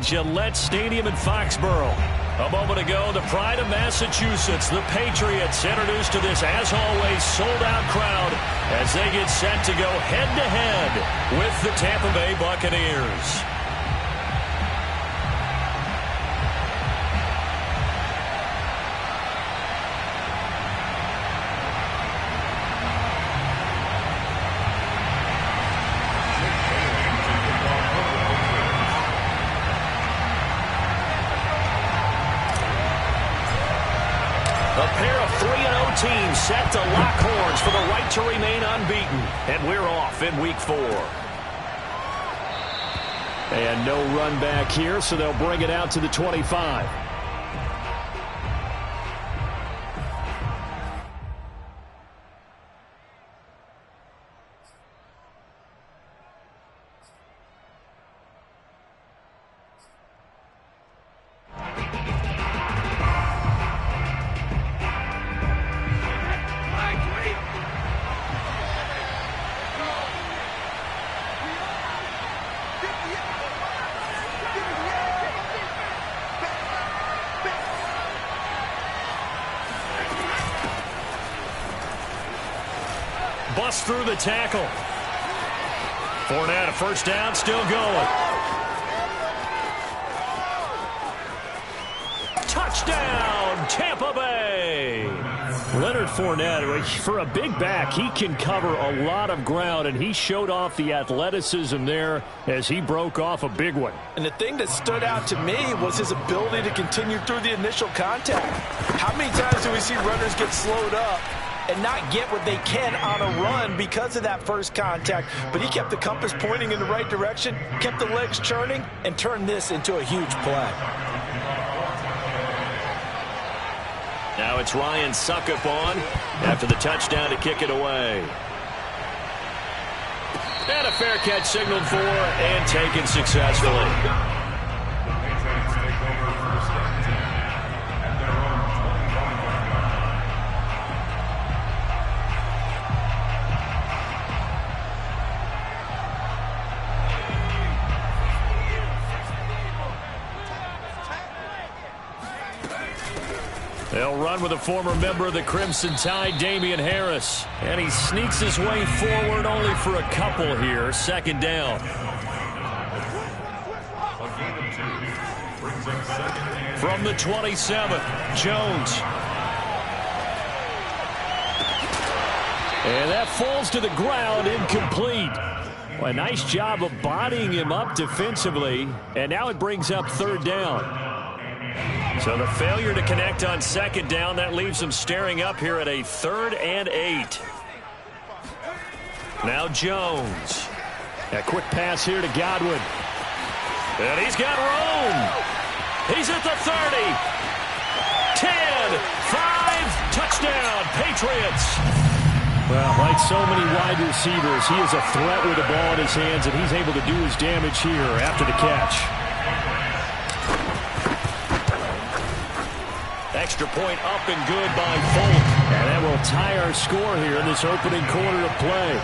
Gillette Stadium in Foxborough. A moment ago, the pride of Massachusetts, the Patriots, introduced to this, as always, sold-out crowd as they get set to go head-to-head with the Tampa Bay Buccaneers. A pair of 3-0 teams set to lock horns for the right to remain unbeaten. And we're off in week 4. And no run back here, so they'll bring it out to the 25. Bust through the tackle. Fournette, a first down, still going. Touchdown, Tampa Bay. Leonard Fournette, for a big back, he can cover a lot of ground, and he showed off the athleticism there as he broke off a big one. And the thing that stood out to me was his ability to continue through the initial contact. How many times do we see runners get slowed up and not get what they can on a run because of that first contact? But he kept the compass pointing in the right direction, kept the legs churning, and turned this into a huge play. Now it's Ryan Suckup on after the touchdown to kick it away. And a fair catch signaled for and taken successfully. They'll run with a former member of the Crimson Tide, Damian Harris. And he sneaks his way forward only for a couple here. Second down. From the 27, Jones. And that falls to the ground, incomplete. Well, a nice job of bodying him up defensively. And now it brings up third down. So the failure to connect on second down, that leaves them staring up here at a 3rd and 8. Now Jones. A quick pass here to Godwin. And he's got room. He's at the 30. 10, 5, touchdown, Patriots. Well, like so many wide receivers, he is a threat with the ball in his hands, and he's able to do his damage here after the catch. Extra point up and good by Folk. And that will tie our score here in this opening quarter of play.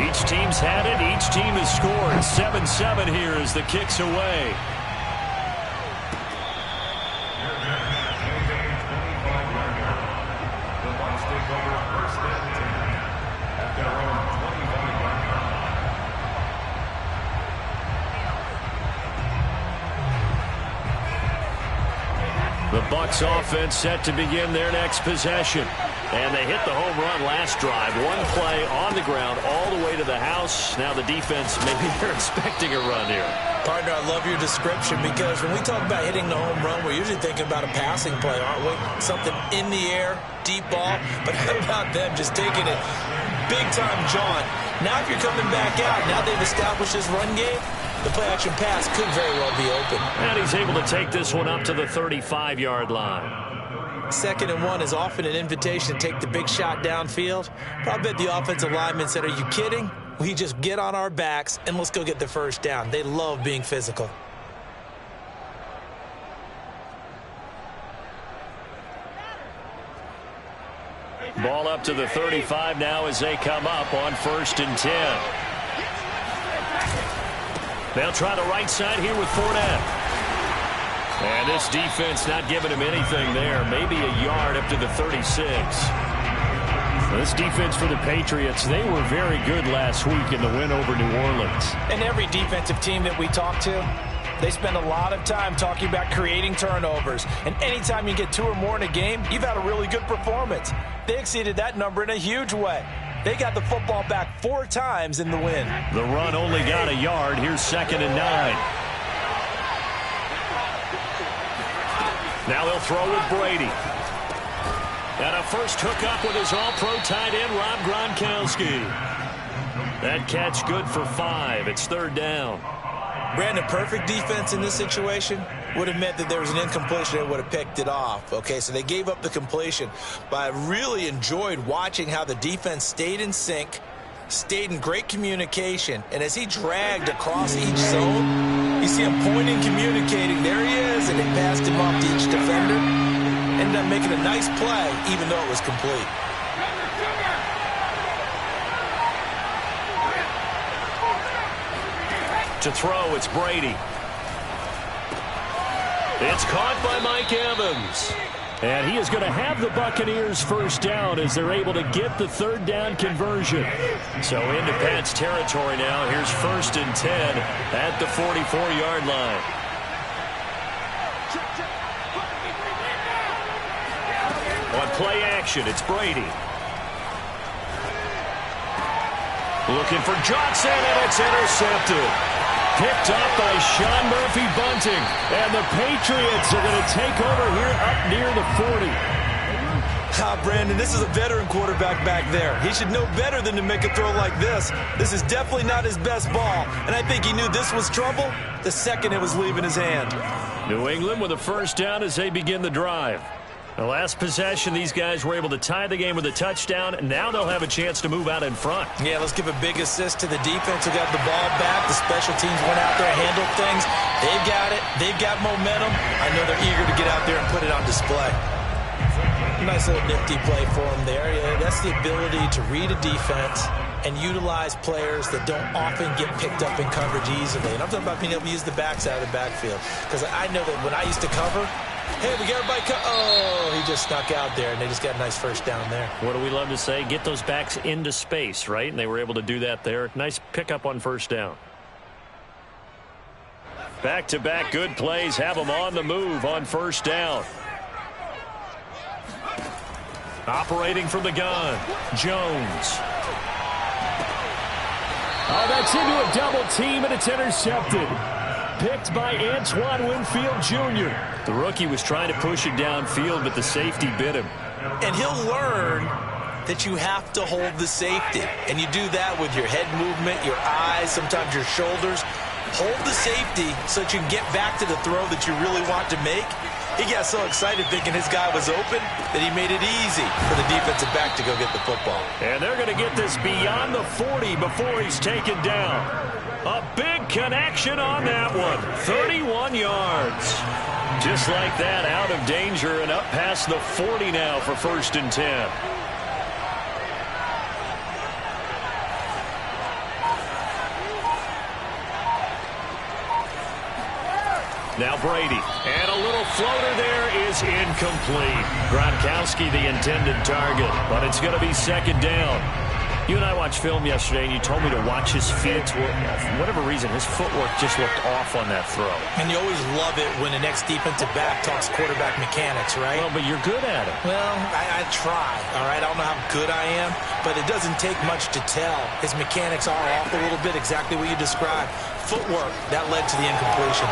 Each team's had it. Each team has scored. 7-7 here as the kick's away. The Bucs offense set to begin their next possession. And they hit the home run last drive. One play on the ground all the way to the house. Now the defense, maybe they're expecting a run here. Partner, I love your description, because when we talk about hitting the home run, we're usually thinking about a passing play, aren't we? Something in the air, deep ball. But how about them just taking it big-time jaunt? Now if you're coming back out, now they've established this run game, the play-action pass could very well be open. And he's able to take this one up to the 35-yard line. 2nd and 1 is often an invitation to take the big shot downfield. But I bet the offensive linemen said, are you kidding? We just get on our backs and let's go get the first down. They love being physical. Ball up to the 35 now as they come up on 1st and 10. They'll try the right side here with Fournette. And this defense not giving him anything there. Maybe a yard up to the 36. This defense for the Patriots, they were very good last week in the win over New Orleans. And every defensive team that we talk to, they spend a lot of time talking about creating turnovers. And anytime you get 2 or more in a game, you've had a really good performance. They exceeded that number in a huge way. They got the football back 4 times in the win. The run only got a yard. Here's 2nd and 9. Now they'll throw with Brady. And a first hookup with his all-pro tight end, Rob Gronkowski. That catch good for 5. It's 3rd down. Brandon, perfect defense in this situation would have meant that there was an incompletion that would have picked it off. Okay, so they gave up the completion. But I really enjoyed watching how the defense stayed in sync, stayed in great communication, and as he dragged across each zone, you see him pointing, communicating. There he is, and they passed him off to each defender. Ended up making a nice play, even though it was complete. To throw, it's Brady. It's caught by Mike Evans. And he is going to have the Buccaneers first down as they're able to get the 3rd down conversion. So into Pat's territory now. Here's 1st and 10 at the 44-yard line. On play action, it's Brady. Looking for Johnson, and it's intercepted. Picked up by Sean Murphy-Bunting. And the Patriots are going to take over here up near the 40. Brandon, this is a veteran quarterback back there. He should know better than to make a throw like this. This is definitely not his best ball. And I think he knew this was trouble the second it was leaving his hand. New England with a first down as they begin the drive. The last possession, these guys were able to tie the game with a touchdown, and now they'll have a chance to move out in front. Yeah, let's give a big assist to the defense who got the ball back. The special teams went out there and handled things. They've got it. They've got momentum. I know they're eager to get out there and put it on display. Nice little nifty play for them there. Yeah, that's the ability to read a defense and utilize players that don't often get picked up in coverage easily. And I'm talking about being able to use the backs out of the backfield. Because I know that when I used to cover, hey, we got everybody oh, he just snuck out there, and they just got a nice first down there. What do we love to say? Get those backs into space, right? And they were able to do that there. Nice pickup on first down. Back-to-back good plays have them on the move on first down. Operating from the gun, Jones. Oh, that's into a double team, and it's intercepted. Picked by Antoine Winfield Jr. The rookie was trying to push it downfield, but the safety bit him. And he'll learn that you have to hold the safety. And you do that with your head movement, your eyes, sometimes your shoulders. Hold the safety so that you can get back to the throw that you really want to make. He got so excited thinking his guy was open that he made it easy for the defensive back to go get the football. And they're going to get this beyond the 40 before he's taken down. A big connection on that one. 31 yards. Just like that, out of danger and up past the 40 now for 1st and 10. Now Brady, and a little floater there is incomplete. Gronkowski the intended target, but it's going to be 2nd down. You and I watched film yesterday, and you told me to watch his feet. For whatever reason, his footwork just looked off on that throw. And you always love it when the next defensive back talks quarterback mechanics, right? Well, but you're good at it. Well, I try, all right? I don't know how good I am, but it doesn't take much to tell. His mechanics are off a little bit, exactly what you described. Footwork, that led to the incompletion.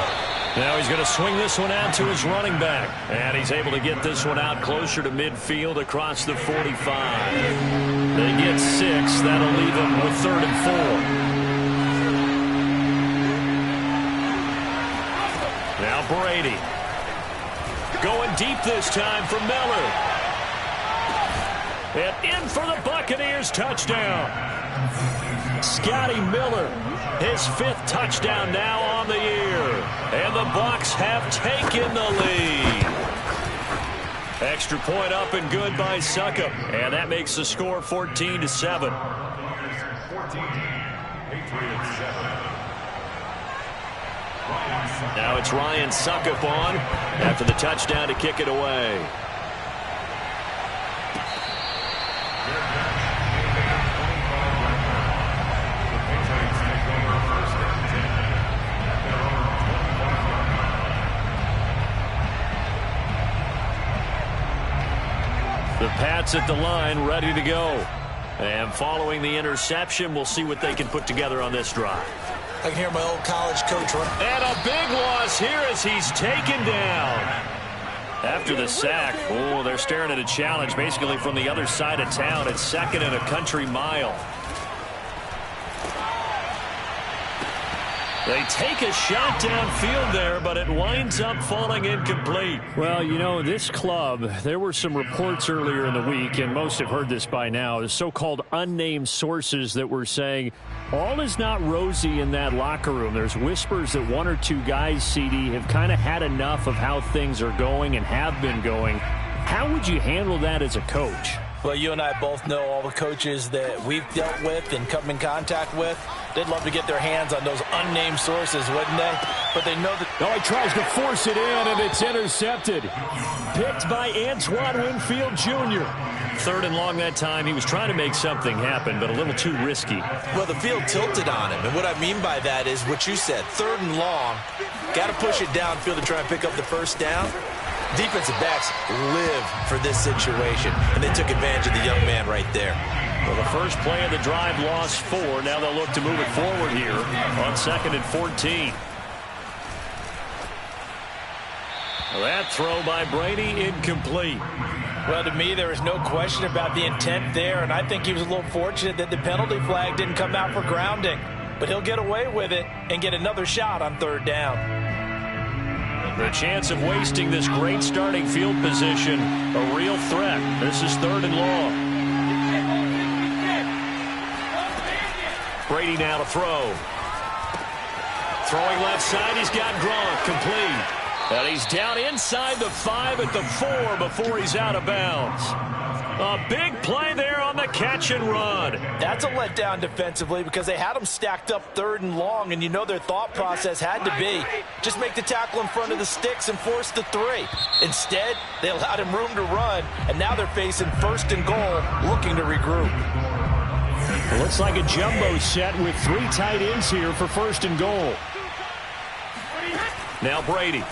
Now he's going to swing this one out to his running back. And he's able to get this one out closer to midfield across the 45. They get 6. That'll leave them with 3rd and 4. Now Brady. Going deep this time for Miller. And in for the Buccaneers touchdown. Scotty Miller. His 5th touchdown now on the year. And the Bucs have taken the lead. Extra point up and good by Suckup. And that makes the score 14-7. Now it's Ryan Suckup on after the touchdown to kick it away. The Pats at the line, ready to go. And following the interception, we'll see what they can put together on this drive. I can hear my old college coach run. And a big loss here as he's taken down. After the sack, oh, they're staring at a challenge basically from the other side of town. It's 2nd and a country mile. They take a shot downfield there, but it winds up falling incomplete. Well, you know, this club, there were some reports earlier in the week, and most have heard this by now, the so-called unnamed sources that were saying all is not rosy in that locker room. There's whispers that 1 or 2 guys, CD, have kind of had enough of how things are going and have been going. How would you handle that as a coach? Well, you and I both know all the coaches that we've dealt with and come in contact with. They'd love to get their hands on those unnamed sources, wouldn't they? But they know that... Oh, he tries to force it in, and it's intercepted. Picked by Antoine Winfield Jr. 3rd and long that time. He was trying to make something happen, but a little too risky. Well, the field tilted on him, and what I mean by that is what you said. 3rd and long, got to push it downfield to try and pick up the first down. Defensive backs live for this situation, and they took advantage of the young man right there. Well, the first play of the drive lost 4. Now they'll look to move it forward here on 2nd and 14. Well, that throw by Brady incomplete. Well, to me, there is no question about the intent there, and I think he was a little fortunate that the penalty flag didn't come out for grounding. But he'll get away with it and get another shot on 3rd down. The chance of wasting this great starting field position, a real threat. This is 3rd and long. Brady now to throw. Throwing left side, he's got Gronk, complete. And he's down inside the 5 at the 4 before he's out of bounds. A big play there on the catch and run. That's a letdown defensively because they had him stacked up 3rd and long, and you know their thought process had to be just make the tackle in front of the sticks and force the 3. Instead, they allowed him room to run, and now they're facing 1st and goal, looking to regroup. It looks like a jumbo set with 3 tight ends here for 1st and goal. Now Brady.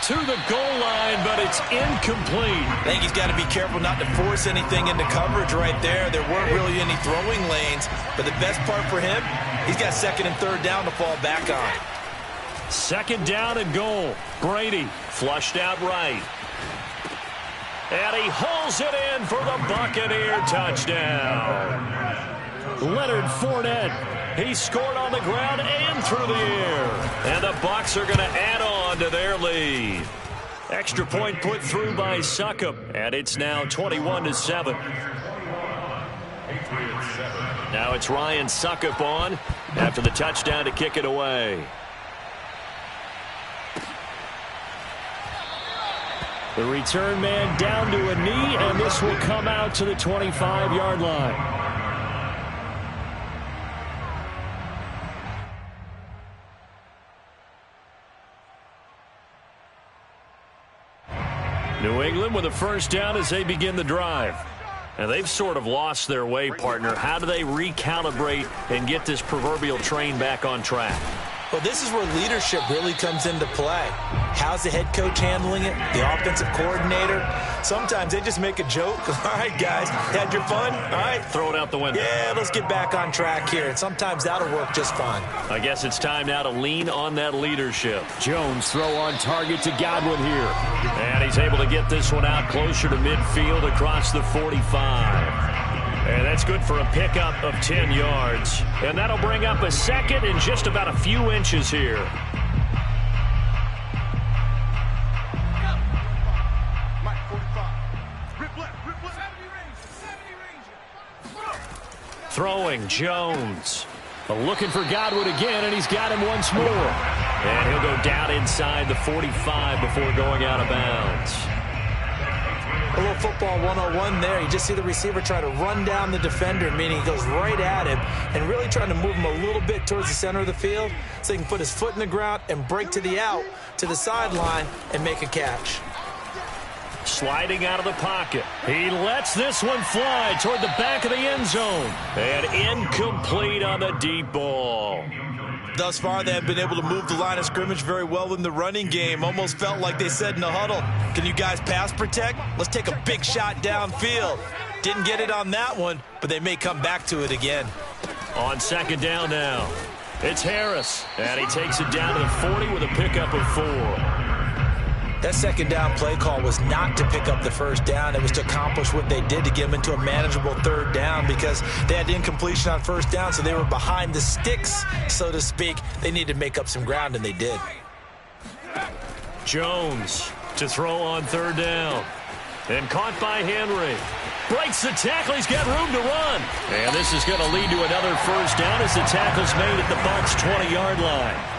To the goal line, but it's incomplete. I think he's got to be careful not to force anything into coverage right there. There weren't really any throwing lanes, but the best part for him, he's got 2nd and 3rd down to fall back on. 2nd down and goal. Brady flushed out right. And he hauls it in for the Buccaneer touchdown. Leonard Fournette. He scored on the ground and through the air. And the Bucs are going to add on to their lead. Extra point put through by Suckup. And it's now 21-7. Now it's Ryan Suckup on after the touchdown to kick it away. The return man down to a knee, and this will come out to the 25-yard line. New England with a 1st down as they begin the drive. And they've sort of lost their way, partner. How do they recalibrate and get this proverbial train back on track? Well, this is where leadership really comes into play. How's the head coach handling it? The offensive coordinator? Sometimes they just make a joke. All right, guys, had your fun? All right. Throw it out the window. Yeah, let's get back on track here. And sometimes that'll work just fine. I guess it's time now to lean on that leadership. Jones throw on target to Godwin here. And he's able to get this one out closer to midfield across the 45. And that's good for a pickup of 10 yards. And that'll bring up a 2nd and just about a few inches here. Throwing Jones. Looking for Godwin again, and he's got him once more. And he'll go down inside the 45 before going out of bounds. A little football 101 there. You just see the receiver try to run down the defender, meaning he goes right at him and really trying to move him a little bit towards the center of the field so he can put his foot in the ground and break to the out, to the sideline, and make a catch. Sliding out of the pocket. He lets this one fly toward the back of the end zone. And incomplete on the deep ball. Thus far, they have been able to move the line of scrimmage very well in the running game. Almost felt like they said in the huddle, can you guys pass protect? Let's take a big shot downfield. Didn't get it on that one, but they may come back to it again. On second down now, it's Harris. And he takes it down to the 40 with a pickup of 4. That second down play call was not to pick up the first down. It was to accomplish what they did to get them into a manageable third down because they had incompletion on first down, so they were behind the sticks, so to speak. They needed to make up some ground, and they did. Jones to throw on third down. And caught by Henry. Breaks the tackle. He's got room to run. And this is going to lead to another first down as the tackle's made at the Bucs' 20-yard line.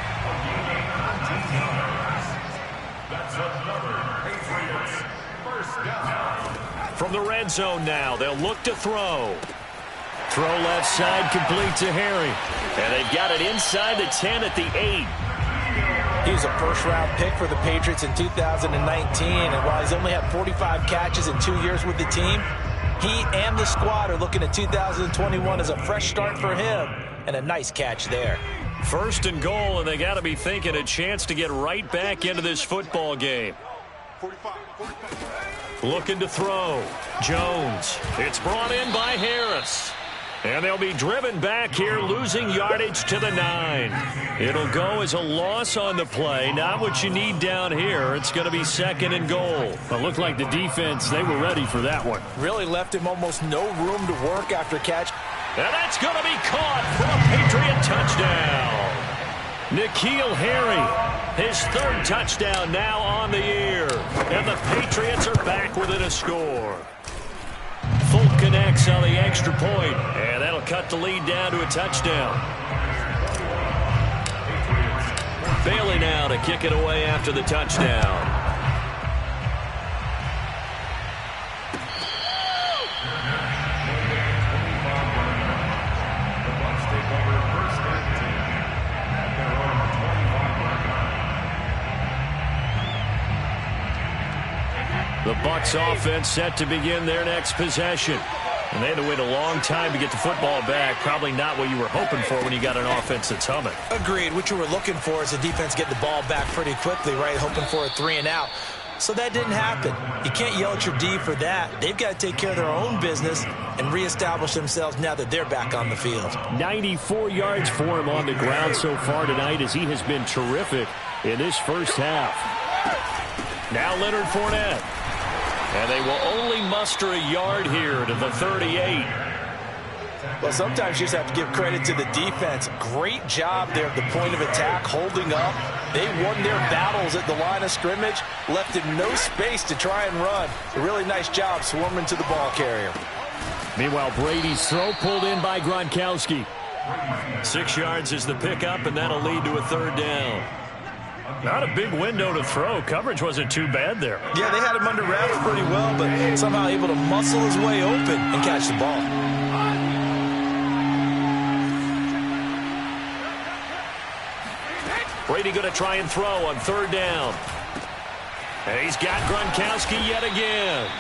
From the red zone now, they'll look to throw. Throw left side, complete to Harry. And they've got it inside the 10 at the 8. He was a first-round pick for the Patriots in 2019, and while he's only had 45 catches in 2 years with the team, he and the squad are looking at 2021 as a fresh start for him, and a nice catch there. First and goal, and they got to be thinking a chance to get right back into this football game. 45. Looking to throw. Jones. It's brought in by Harris. And they'll be driven back here, losing yardage to the 9. It'll go as a loss on the play. Not what you need down here. It's going to be second and goal. It looked like the defense, they were ready for that one. Really left him almost no room to work after catch. And that's going to be caught for a Patriot touchdown. N'Keal Harry, his third touchdown now on the year. And the Patriots are back within a score. Fulton connects on the extra point, and that'll cut the lead down to a touchdown. Bailey now to kick it away after the touchdown. The Bucs offense set to begin their next possession. And they had to wait a long time to get the football back. Probably not what you were hoping for when you got an offense that's humming. Agreed. What you were looking for is the defense get the ball back pretty quickly, right? Hoping for a 3 and out. So that didn't happen. You can't yell at your D for that. They've got to take care of their own business and reestablish themselves now that they're back on the field. 94 yards for him on the ground so far tonight as he has been terrific in this first half. Now Leonard Fournette. And they will only muster a yard here to the 38. Well, sometimes you just have to give credit to the defense. Great job there at the point of attack, holding up. They won their battles at the line of scrimmage, left him no space to try and run. A really nice job swarming to the ball carrier. Meanwhile, Brady's throw pulled in by Gronkowski. 6 yards is the pickup, and that'll lead to a third down. Not a big window to throw. Coverage wasn't too bad there. Yeah, they had him under wraps pretty well, but somehow able to muscle his way open and catch the ball. Brady going to try and throw on third down. And he's got Gronkowski yet again.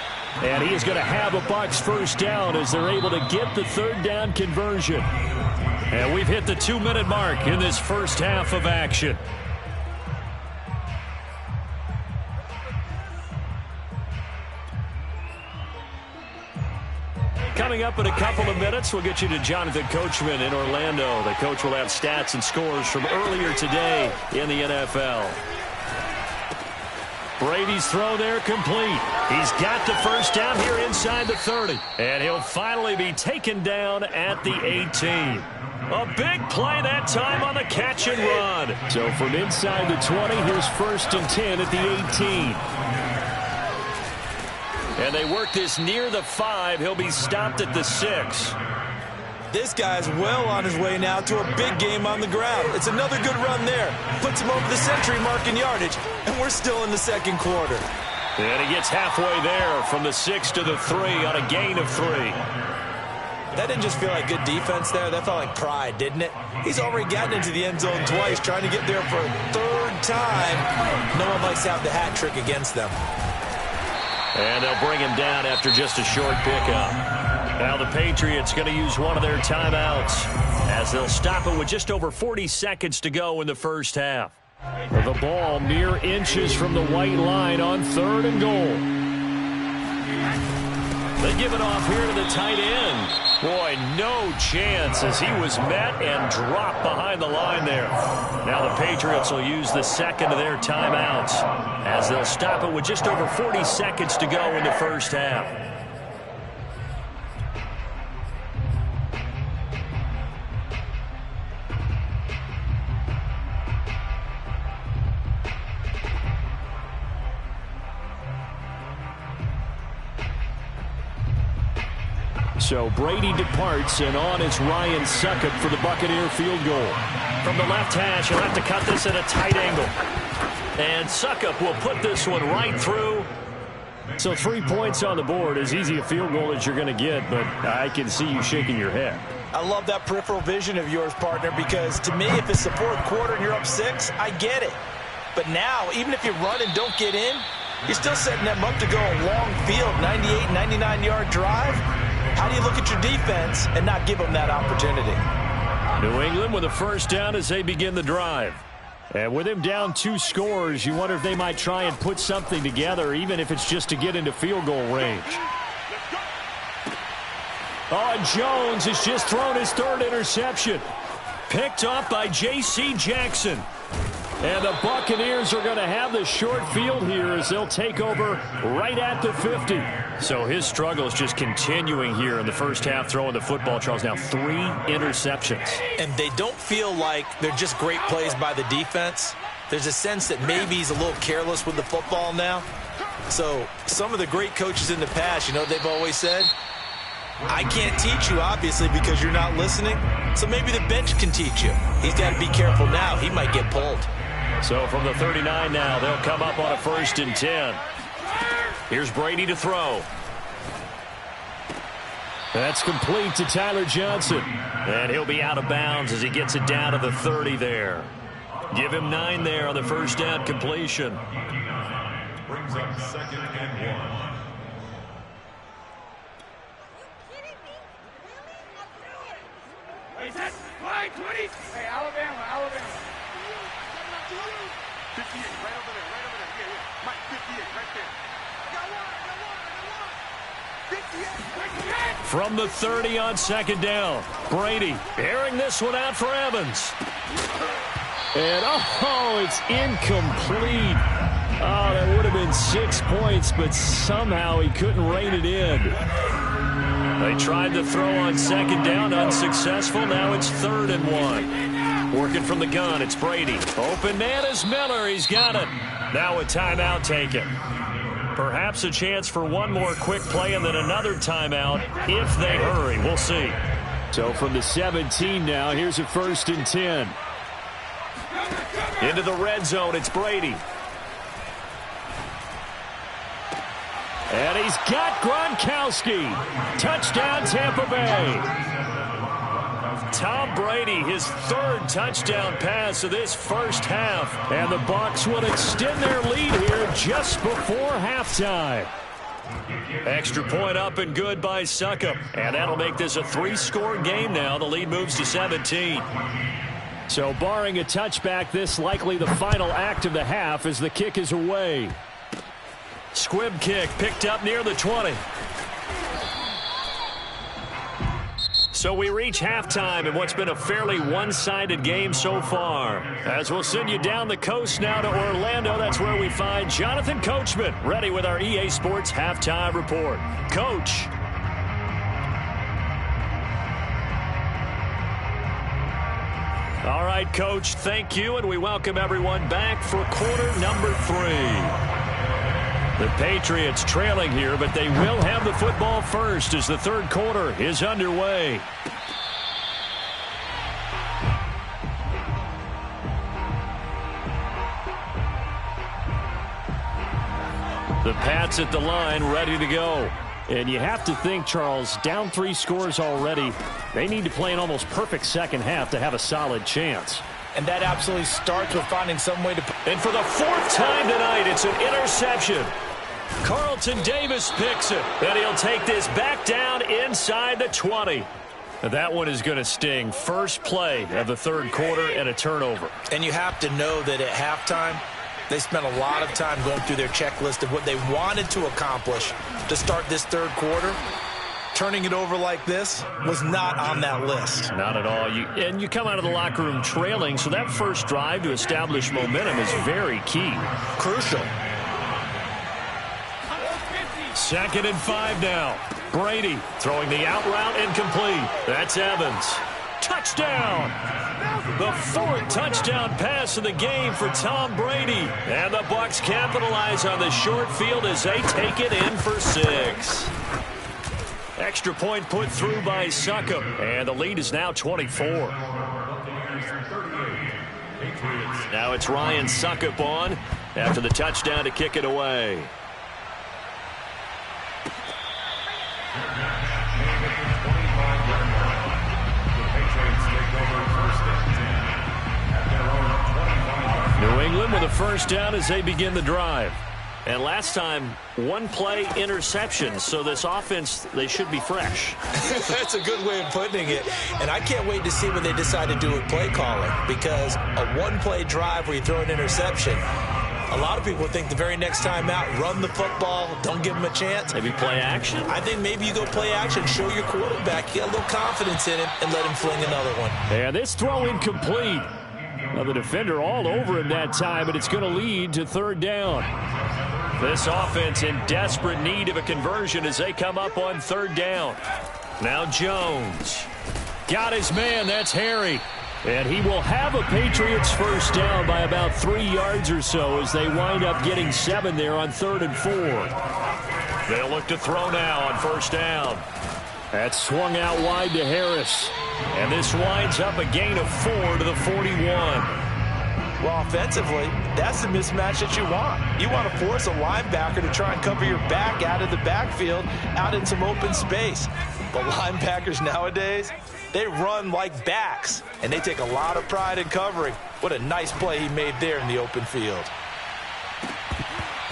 And he is going to have a Bucs first down as they're able to get the third down conversion. And we've hit the 2-minute mark in this first half of action. Coming up in a couple of minutes, we'll get you to Jonathan Coachman in Orlando. The coach will have stats and scores from earlier today in the NFL. Brady's throw there complete. He's got the first down here inside the 30. And he'll finally be taken down at the 18. A big play that time on the catch and run. So from inside the 20, here's first and 10 at the 18. And they work this near the 5. He'll be stopped at the 6. This guy's well on his way now to a big game on the ground. It's another good run there. Puts him over the century mark in yardage, and we're still in the second quarter. And he gets halfway there from the 6 to the 3 on a gain of 3. That didn't just feel like good defense there. That felt like pride, didn't it? He's already gotten into the end zone twice, trying to get there for a third time. No one likes to have the hat trick against them. And they'll bring him down after just a short pickup. Now the Patriots going to use one of their timeouts as they'll stop it with just over 40 seconds to go in the first half. The ball mere inches from the white line on 3rd and goal. They give it off here to the tight end. Boy, no chance as he was met and dropped behind the line there. Now the Patriots will use the second of their timeouts as they'll stop it with just over 40 seconds to go in the first half. So Brady departs, and on is Ryan Succop for the Buccaneer field goal. From the left hash, he'll have to cut this at a tight angle. And Succop will put this one right through. So 3 points on the board, as easy a field goal as you're going to get, but I can see you shaking your head. I love that peripheral vision of yours, partner, because to me, if it's the fourth quarter and you're up 6, I get it. But now, even if you run and don't get in, you're still setting them up to go a long field, 98, 99-yard drive. How do you look at your defense and not give them that opportunity? New England with a first down as they begin the drive. And with him down 2 scores, you wonder if they might try and put something together, even if it's just to get into field goal range. Oh, and Jones has just thrown his 3rd interception. Picked off by J.C. Jackson. And the Buccaneers are going to have the short field here as they'll take over right at the 50. So his struggle is just continuing here in the first half, throwing the football. Charles, now 3 interceptions. And they don't feel like they're just great plays by the defense. There's a sense that maybe he's a little careless with the football now. So some of the great coaches in the past, you know, they've always said, I can't teach you, obviously, because you're not listening. So maybe the bench can teach you. He's got to be careful now. He might get pulled. So from the 39 now, they'll come up on a 1st and 10. Here's Brady to throw. That's complete to Tyler Johnson. And he'll be out of bounds as he gets it down to the 30 there. Give him 9 there on the first down completion. Brings up 2nd and 1. Hey, Alabama. 58, right over there. Yeah. Mike, 58, right there. I got one. 58. From the 30 on 2nd down, Brady airing this one out for Evans. And, oh, it's incomplete. Oh, that would have been 6 points, but somehow he couldn't rein it in. They tried to throw on 2nd down, unsuccessful. Now it's 3rd and 1. Working from the gun, it's Brady. Open man is Miller. He's got it. Now a timeout taken. Perhaps a chance for one more quick play and then another timeout if they hurry. We'll see. So from the 17 now, here's a 1st and 10. Into the red zone, it's Brady. And he's got Gronkowski. Touchdown, Tampa Bay. Tom Brady, his 3rd touchdown pass of this first half. And the Bucs will extend their lead here just before halftime. Extra point up and good by Succop. And that'll make this a 3-score game now. The lead moves to 17. So barring a touchback, this likely the final act of the half as the kick is away. Squib kick picked up near the 20. So we reach halftime in what's been a fairly one-sided game so far. As we'll send you down the coast now to Orlando, that's where we find Jonathan Coachman, ready with our EA Sports Halftime Report. Coach. All right, Coach, thank you, and we welcome everyone back for quarter number 3. The Patriots trailing here, but they will have the football first as the 3rd quarter is underway. The Pats at the line, ready to go. And you have to think, Charles, down 3 scores already. They need to play an almost perfect second half to have a solid chance. And that absolutely starts with finding some way to... And for the 4th time tonight, it's an interception. Carlton Davis picks it. And he'll take this back down inside the 20. That one is going to sting. First play of the 3rd quarter and a turnover. And you have to know that at halftime, they spent a lot of time going through their checklist of what they wanted to accomplish to start this 3rd quarter. Turning it over like this was not on that list. Not at all. And you come out of the locker room trailing, so that first drive to establish momentum is very key. Crucial. 2nd and 5 now. Brady throwing the out route incomplete. That's Evans. Touchdown! The 4th touchdown pass of the game for Tom Brady. And the Bucs capitalize on the short field as they take it in for 6. Extra point put through by Succop. And the lead is now 24. Now it's Ryan Succop on after the touchdown to kick it away. New England with a first down as they begin the drive. And last time, 1-play interception, so this offense, they should be fresh. That's a good way of putting it. And I can't wait to see what they decide to do with play calling, because a 1-play drive where you throw an interception, a lot of people think the very next time out, run the football, don't give them a chance. Maybe play action? I think maybe you go play action, show your quarterback, you got a little confidence in him, and let him fling another one. And this throw incomplete. Well, the defender all over him that time, but it's going to lead to 3rd down. This offense in desperate need of a conversion as they come up on 3rd down. Now Jones. Got his man, that's Harry. And he will have a Patriots first down by about 3 yards or so as they wind up getting 7 there on 3rd and 4. They'll look to throw now on 1st down. That's swung out wide to Harris. And this winds up a gain of 4 to the 41. Well, offensively, that's the mismatch that you want. You want to force a linebacker to try and cover your back out of the backfield, out in some open space. But linebackers nowadays, they run like backs, and they take a lot of pride in covering. What a nice play he made there in the open field.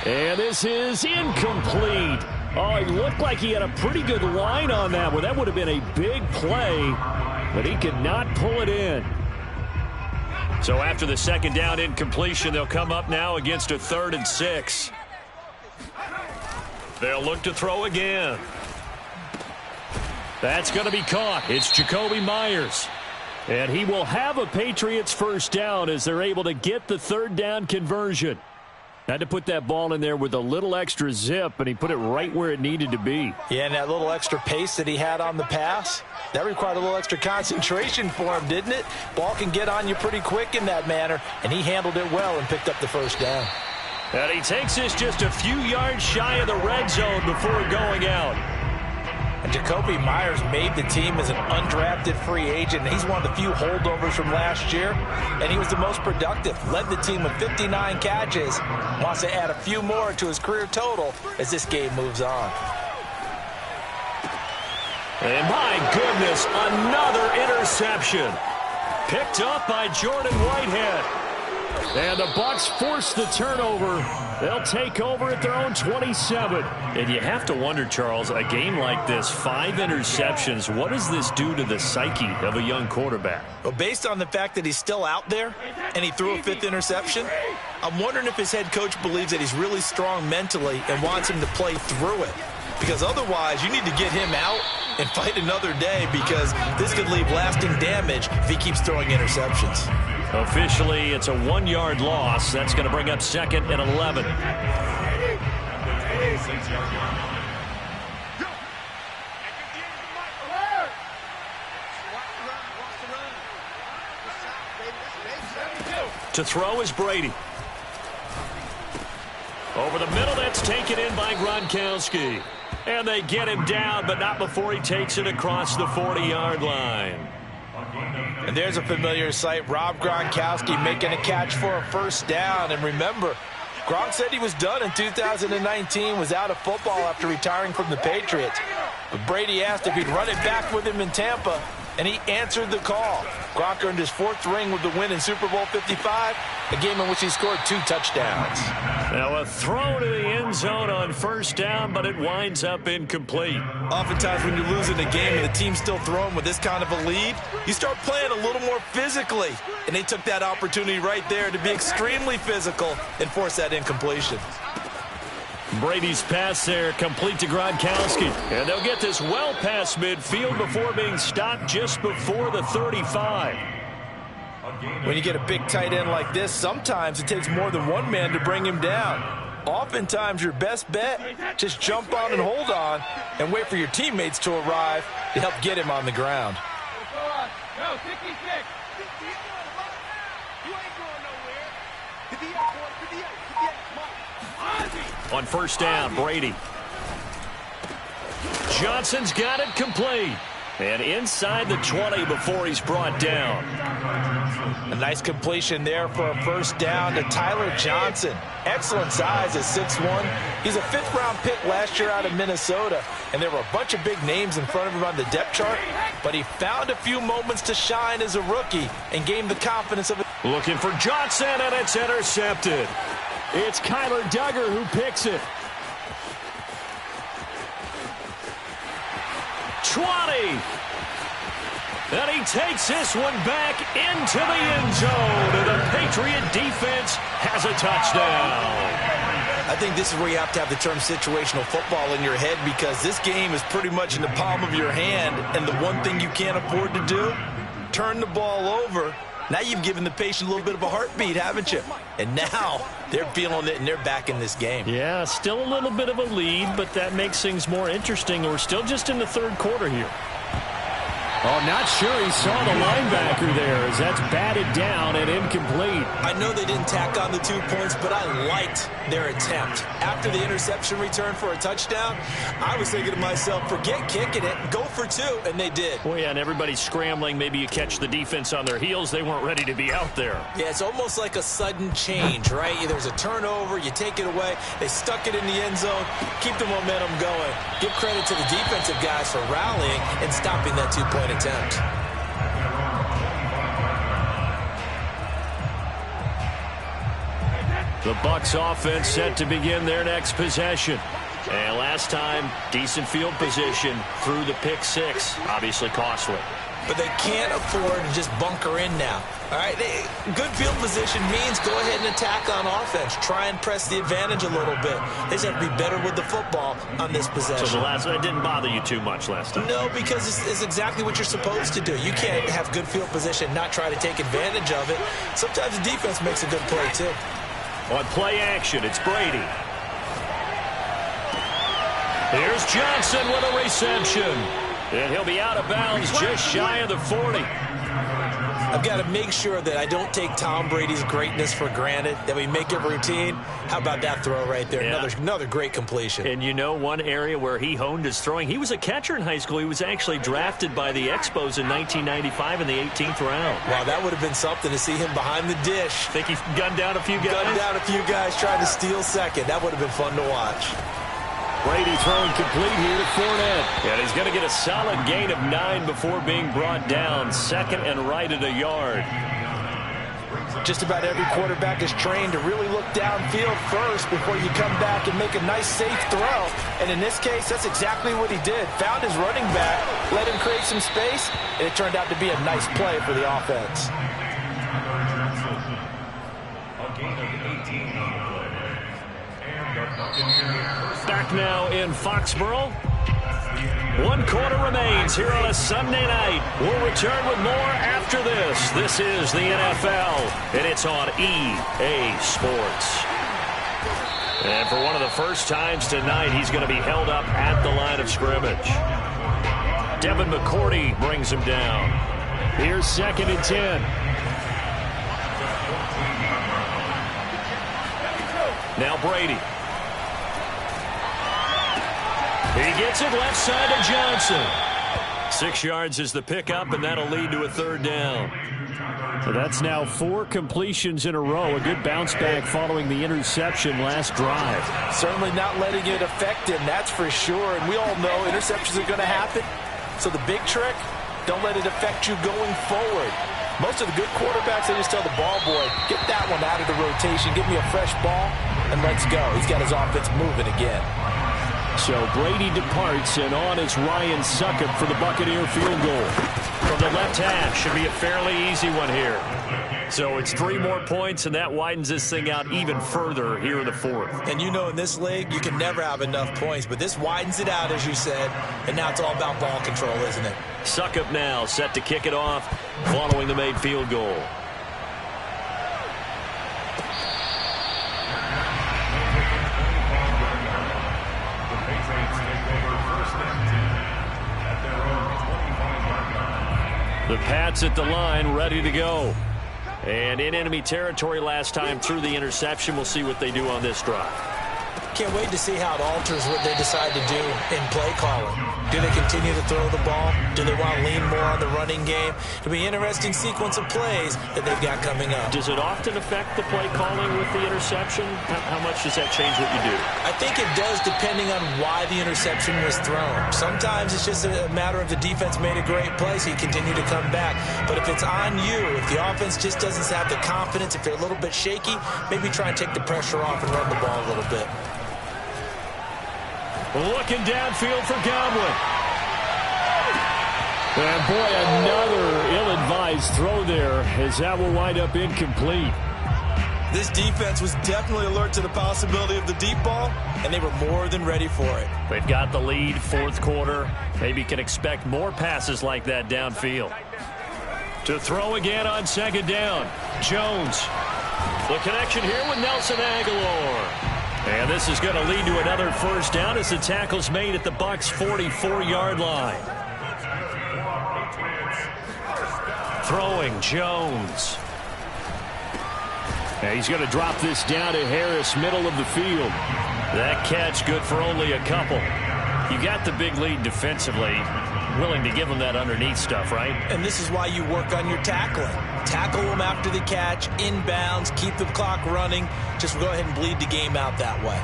And this is incomplete. Oh, it looked like he had a pretty good line on that one. That would have been a big play, but he could not pull it in. So after the 2nd down incompletion, they'll come up now against a 3rd and 6. They'll look to throw again. That's going to be caught. It's Jacoby Myers. And he will have a Patriots first down as they're able to get the 3rd down conversion. Had to put that ball in there with a little extra zip, and he put it right where it needed to be. Yeah, and that little extra pace that he had on the pass, that required a little extra concentration for him, didn't it? Ball can get on you pretty quick in that manner, and he handled it well and picked up the first down. And he takes this just a few yards shy of the red zone before going out. And Jacoby Myers made the team as an undrafted free agent. He's one of the few holdovers from last year, and he was the most productive. Led the team with 59 catches. Wants to add a few more to his career total as this game moves on. And my goodness, another interception. Picked up by Jordan Whitehead. And the Bucs force the turnover. They'll take over at their own 27. And you have to wonder, Charles, a game like this, 5 interceptions, what does this do to the psyche of a young quarterback? Well, based on the fact that he's still out there and he threw a 5th interception, I'm wondering if his head coach believes that he's really strong mentally and wants him to play through it. Because otherwise, you need to get him out and fight another day, because this could leave lasting damage if he keeps throwing interceptions. Officially, it's a 1-yard loss. That's going to bring up 2nd and 11. To throw is Brady. Over the middle, that's taken in by Gronkowski. And they get him down, but not before he takes it across the 40-yard line. And there's a familiar sight. Rob Gronkowski making a catch for a first down. And remember, Gronk said he was done in 2019, was out of football after retiring from the Patriots. But Brady asked if he'd run it back with him in Tampa, and he answered the call. Gronk earned his 4th ring with the win in Super Bowl 55, a game in which he scored 2 touchdowns. Now a throw to the end zone on first down, but it winds up incomplete. Oftentimes when you're losing a game and the team's still throwing with this kind of a lead, you start playing a little more physically. And they took that opportunity right there to be extremely physical and force that incompletion. Brady's pass there, complete to Gronkowski. And they'll get this well past midfield before being stopped just before the 35. When you get a big tight end like this, sometimes it takes more than one man to bring him down. Oftentimes, your best bet, just jump on and hold on and wait for your teammates to arrive to help get him on the ground. On first down, Brady. Johnson's got it complete. And inside the 20 before he's brought down. A nice completion there for a first down to Tyler Johnson. Excellent size at 6'1". He's a 5th-round pick last year out of Minnesota. And there were a bunch of big names in front of him on the depth chart. But he found a few moments to shine as a rookie and gained the confidence of it. Looking for Johnson, and it's intercepted. It's Kyler Duggar who picks it. 20. And he takes this one back into the end zone. And the Patriot defense has a touchdown. I think this is where you have to have the term situational football in your head, because this game is pretty much in the palm of your hand. And the one thing you can't afford to do, turn the ball over. Now you've given the patient a little bit of a heartbeat, haven't you? And now they're feeling it, and they're back in this game. Yeah, still a little bit of a lead, but that makes things more interesting. We're still just in the 3rd quarter here. Oh, not sure he saw the linebacker there as that's batted down and incomplete. I know they didn't tack on the 2 points, but I liked their attempt. After the interception return for a touchdown, I was thinking to myself, forget kicking it, go for 2, and they did. Well, yeah, and everybody's scrambling. Maybe you catch the defense on their heels. They weren't ready to be out there. Yeah, it's almost like a sudden change, right? There's a turnover, you take it away, they stuck it in the end zone, keep the momentum going. Give credit to the defensive guys for rallying and stopping that 2-point attempt. The Bucs offense set to begin their next possession. And last time, decent field position through the pick 6. Obviously costly. But they can't afford to just bunker in now. All right, good field position means go ahead and attack on offense. Try and press the advantage a little bit. They just have to be better with the football on this possession. So that didn't bother you too much last time? No, because it's exactly what you're supposed to do. You can't have good field position, not try to take advantage of it. Sometimes the defense makes a good play, too. On play action, it's Brady. Here's Johnson with a reception. And he'll be out of bounds just shy of the 40. I've got to make sure that I don't take Tom Brady's greatness for granted, that we make it routine. How about that throw right there? Yeah. Another great completion. And you know, one area where he honed his throwing, he was a catcher in high school. He was actually drafted by the Expos in 1995 in the 18th round. Wow, that would have been something to see him behind the dish. Think he gunned down a few guys? Gunned down a few guys trying to steal second. That would have been fun to watch. Brady throwing complete here to Fournette. And he's going to get a solid gain of 9 before being brought down. 2nd and right at a yard. Just about every quarterback is trained to really look downfield first before you come back and make a nice, safe throw. And in this case, that's exactly what he did. Found his running back, let him create some space, and it turned out to be a nice play for the offense. Back now in Foxborough. 1 quarter remains here on a Sunday night. We'll return with more after this. This is the NFL, and it's on EA Sports. And for one of the first times tonight, he's going to be held up at the line of scrimmage. Devin McCourty brings him down. Here's 2nd and 10. Now Brady. He gets it left side to Johnson. 6 yards is the pickup, and that'll lead to a 3rd down. So that's now 4 completions in a row. A good bounce back following the interception last drive. Certainly not letting it affect him, that's for sure. And we all know interceptions are going to happen. So the big trick, don't let it affect you going forward. Most of the good quarterbacks, they just tell the ball boy, get that one out of the rotation, give me a fresh ball, and let's go. He's got his offense moving again. So Brady departs, and on is Ryan Succop for the Buccaneer field goal. From the left half, should be a fairly easy one here. So it's 3 more points, and that widens this thing out even further here in the 4th. And you know in this league, you can never have enough points, but this widens it out, as you said, and now it's all about ball control, isn't it? Succop now set to kick it off following the made field goal. The Pats at the line, ready to go. And in enemy territory last time through the interception. We'll see what they do on this drive. Can't wait to see how it alters what they decide to do in play calling. Do they continue to throw the ball? Do they want to lean more on the running game? It'll be an interesting sequence of plays that they've got coming up. Does it often affect the play calling with the interception? How much does that change what you do? I think it does, depending on why the interception was thrown. Sometimes it's just a matter of the defense made a great play, so you continue to come back. But if it's on you, if the offense just doesn't have the confidence, if they're a little bit shaky, maybe try and take the pressure off and run the ball a little bit. Looking downfield for Godwin. And boy, another ill-advised throw there, as that will wind up incomplete. This defense was definitely alert to the possibility of the deep ball, and they were more than ready for it. They've got the lead, 4th quarter. Maybe can expect more passes like that downfield. To throw again on 2nd down, Jones. The connection here with Nelson Aguilar. And this is going to lead to another 1st down as the tackle's made at the Bucs' 44-yard line. Throwing, Jones. And he's going to drop this down to Harris, middle of the field. That catch good for only a couple. You got the big lead defensively. Willing to give them that underneath stuff, right? And this is why you work on your tackling. Tackle them after the catch, inbounds, keep the clock running. Just go ahead and bleed the game out that way.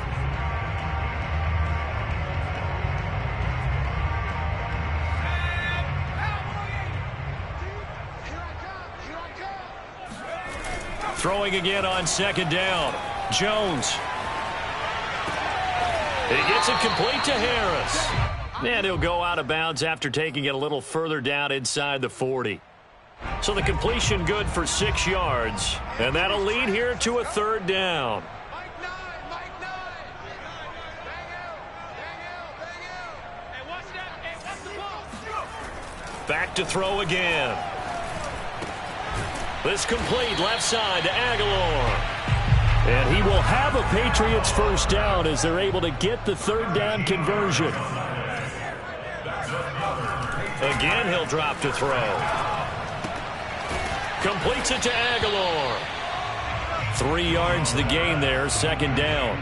Throwing again on 2nd down. Jones. He gets it complete to Harris. And he'll go out of bounds after taking it a little further down inside the 40. So the completion good for 6 yards. And that'll lead here to a 3rd down. Back to throw again. This complete left side to Aguilar. And he will have a Patriots 1st down as they're able to get the 3rd down conversion. Again, he'll drop to throw. Completes it to Aguilar. 3 yards the gain there, 2nd down.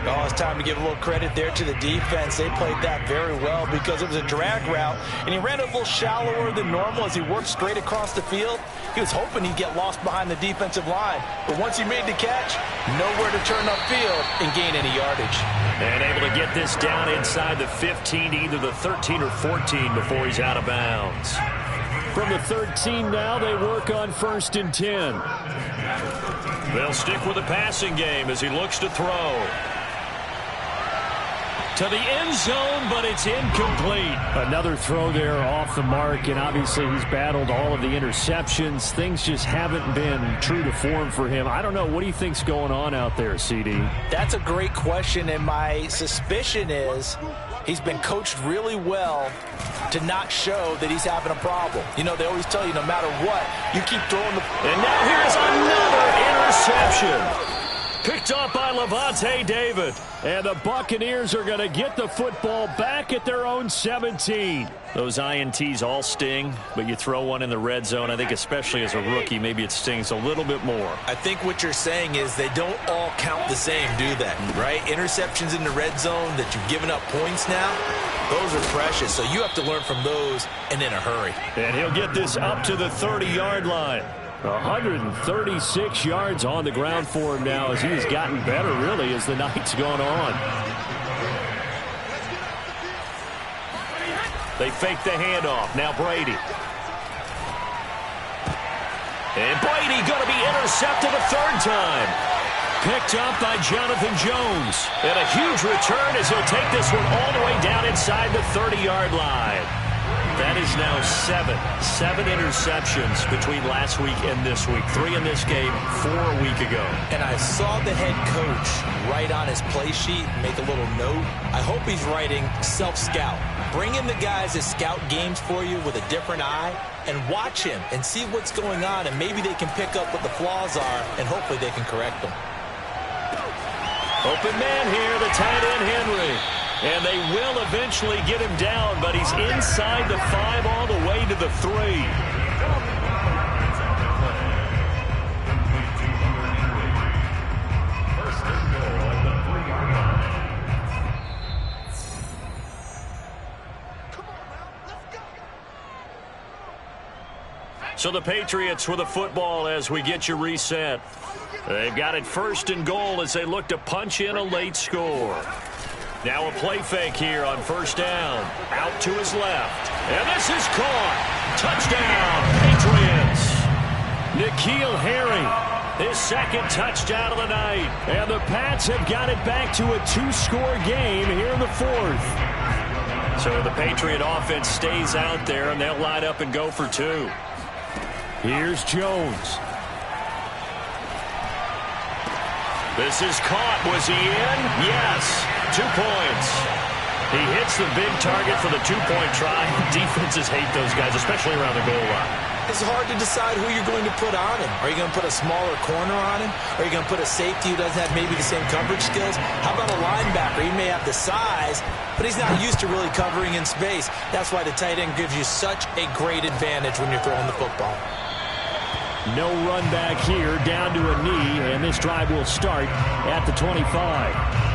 Oh, it's time to give a little credit there to the defense. They played that very well because it was a drag route, and he ran a little shallower than normal as he worked straight across the field. He was hoping he'd get lost behind the defensive line, but once he made the catch, nowhere to turn upfield and gain any yardage. And able to get this down inside the 15, either the 13 or 14 before he's out of bounds. From the 13 now, they work on 1st and 10. They'll stick with the passing game as he looks to throw. To the end zone, but it's incomplete. Another throw there off the mark, and obviously he's battled all of the interceptions. Things just haven't been true to form for him. I don't know. What do you think's going on out there, CD? That's a great question, and my suspicion is he's been coached really well to not show that he's having a problem. You know, they always tell you no matter what, you keep throwing the... And now here's another interception. Picked off by Levante David. And the Buccaneers are going to get the football back at their own 17. Those INTs all sting, but you throw one in the red zone. I think especially as a rookie, maybe it stings a little bit more. I think what you're saying is they don't all count the same, do they? Right? Interceptions in the red zone that you've given up points now, those are precious. So you have to learn from those and in a hurry. And he'll get this up to the 30-yard line. 136 yards on the ground for him now as he's gotten better, really, as the night's gone on. They fake the handoff. Now Brady. And Brady going to be intercepted a third time. Picked up by Jonathan Jones. And a huge return as he'll take this one all the way down inside the 30-yard line. That is now seven interceptions between last week and this week. 3 in this game, 4 a week ago. And I saw the head coach write on his play sheet, make a little note. I hope he's writing self-scout. Bring in the guys that scout games for you with a different eye and watch him and see what's going on, and maybe they can pick up what the flaws are, and hopefully they can correct them. Open man here, the tight end Henry. And they will eventually get him down, but he's inside the 5 all the way to the 3. So the Patriots with the football as we get you reset. They've got it 1st and goal as they look to punch in a late score. Now a play fake here on 1st down. Out to his left. And this is caught. Touchdown, Patriots. N'Keal Harry, his 2nd touchdown of the night. And the Pats have got it back to a 2-score game here in the 4th. So the Patriot offense stays out there, and they'll line up and go for 2. Here's Jones. This is caught. Was he in? Yes. 2 points. He hits the big target for the 2-point try. Defenses hate those guys, especially around the goal line. It's hard to decide who you're going to put on him. Are you going to put a smaller corner on him? Are you going to put a safety who doesn't have maybe the same coverage skills? How about a linebacker? He may have the size, but he's not used to really covering in space. That's why the tight end gives you such a great advantage when you're throwing the football. No run back here, down to a knee, and this drive will start at the 25.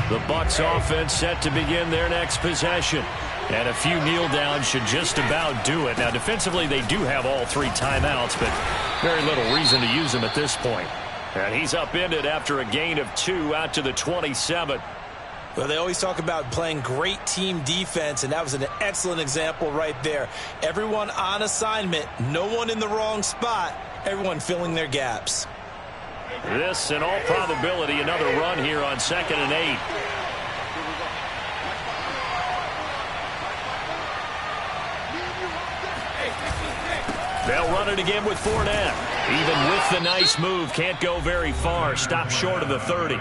The Bucs offense set to begin their next possession. And a few kneel downs should just about do it. Now, defensively, they do have all 3 timeouts, but very little reason to use them at this point. And he's upended after a gain of 2 out to the 27. Well, they always talk about playing great team defense, and that was an excellent example right there. Everyone on assignment, no one in the wrong spot, everyone filling their gaps. This, in all probability, another run here on 2nd and 8. They'll run it again with Fournette. Even with the nice move, can't go very far. Stop short of the 30.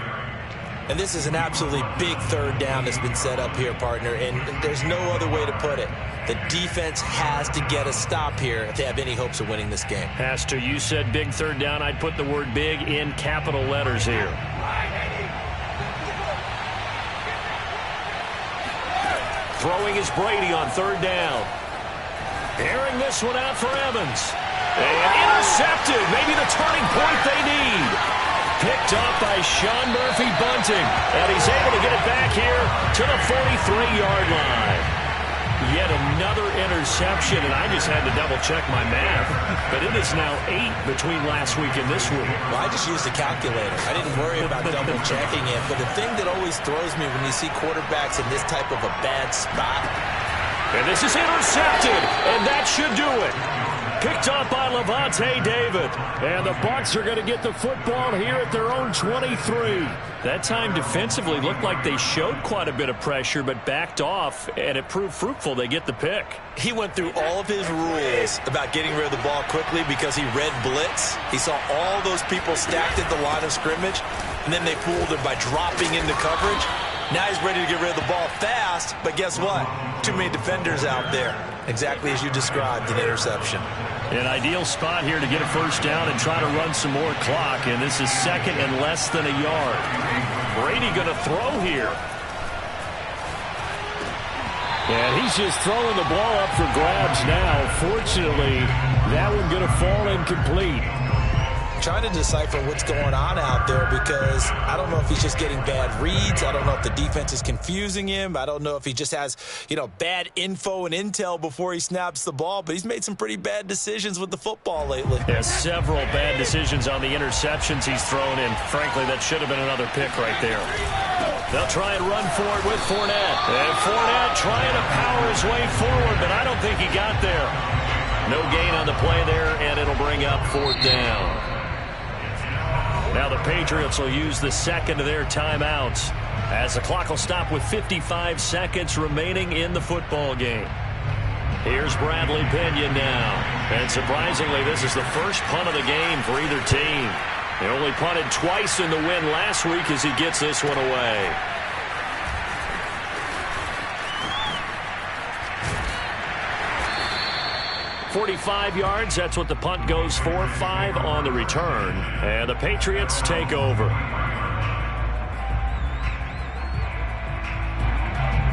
And this is an absolutely big 3rd down that's been set up here, partner, and there's no other way to put it. The defense has to get a stop here if they have any hopes of winning this game. Has to. You said big 3rd down. I'd put the word big in capital letters here. Throwing is Brady on 3rd down. Airing this one out for Evans. And intercepted. Maybe the turning point they need. Picked up by Sean Murphy Bunting. And he's able to get it back here to the 43-yard line. Yet another interception, and I just had to double-check my math. But it is now 8 between last week and this week. Well, I just used a calculator. I didn't worry about double-checking it. But the thing that always throws me when you see quarterbacks in this type of a bad spot. And this is intercepted, and that should do it. Picked up by Levante David. And the Bucs are going to get the football here at their own 23. That time defensively looked like they showed quite a bit of pressure but backed off, and it proved fruitful. They get the pick. He went through all of his rules about getting rid of the ball quickly because he read blitz. He saw all those people stacked at the line of scrimmage, and then they fooled him by dropping into coverage. Now he's ready to get rid of the ball fast, but guess what? Too many defenders out there. Exactly as you described, an interception. An ideal spot here to get a first down and try to run some more clock, and this is second and less than a yard. Brady going to throw here. And he's just throwing the ball up for grabs now. Fortunately, that one going to fall incomplete. Trying to decipher what's going on out there because I don't know if he's just getting bad reads. I don't know if the defense is confusing him. I don't know if he just has, bad info and intel before he snaps the ball, but he's made some pretty bad decisions with the football lately. Yeah, several bad decisions on the interceptions he's thrown in. Frankly, that should have been another pick right there. They'll try and run for it with Fournette. And Fournette trying to power his way forward, but I don't think he got there. No gain on the play there, and it'll bring up fourth down. Now the Patriots will use the second of their timeouts as the clock will stop with 55 seconds remaining in the football game. Here's Bradley Pinion now. And surprisingly, this is the first punt of the game for either team. They only punted twice in the win last week as he gets this one away. 45 yards, that's what the punt goes for. 5 on the return. And the Patriots take over.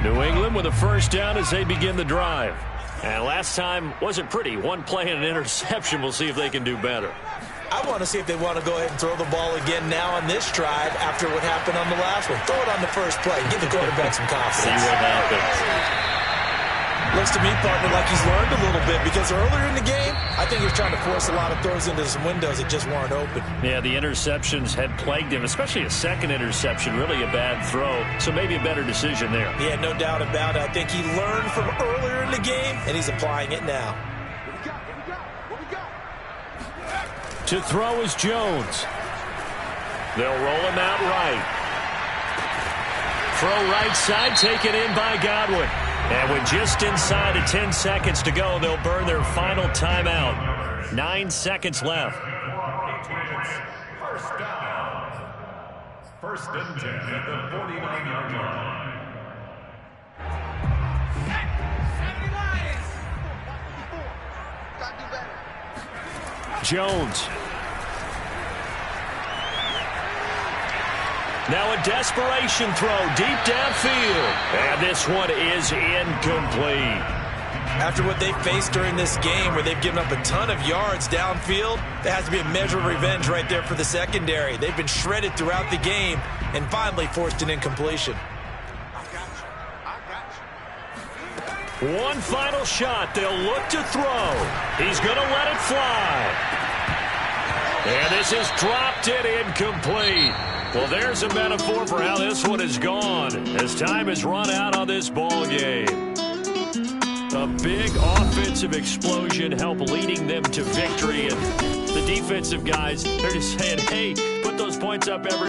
New England with a first down as they begin the drive. And last time wasn't pretty. One play and an interception. We'll see if they can do better. I want to see if they want to go ahead and throw the ball again now on this drive after what happened on the last one. Throw it on the first play. Give the quarterback some confidence. See what happens. Looks to me, partner, like he's learned a little bit because earlier in the game, I think he was trying to force a lot of throws into some windows that just weren't open. Yeah, the interceptions had plagued him, especially a second interception, really a bad throw. So maybe a better decision there. Yeah, no doubt about it. I think he learned from earlier in the game, and he's applying it now. What we got? To throw is Jones. They'll roll him out right. Throw right side, taken in by Godwin. And with just inside of 10 seconds to go, they'll burn their final timeout. 9 seconds left. First down. First and 10 at the 49-yard line. Jones. Now a desperation throw deep downfield. And this one is incomplete. After what they faced during this game where they've given up a ton of yards downfield, there has to be a measure of revenge right there for the secondary. They've been shredded throughout the game and finally forced an incompletion. One final shot. They'll look to throw. He's going to let it fly. And this is dropped in incomplete. Well, there's a metaphor for how this one is gone as time has run out on this ball game. A big offensive explosion helped leading them to victory. And the defensive guys, they're just saying, hey, put those points up every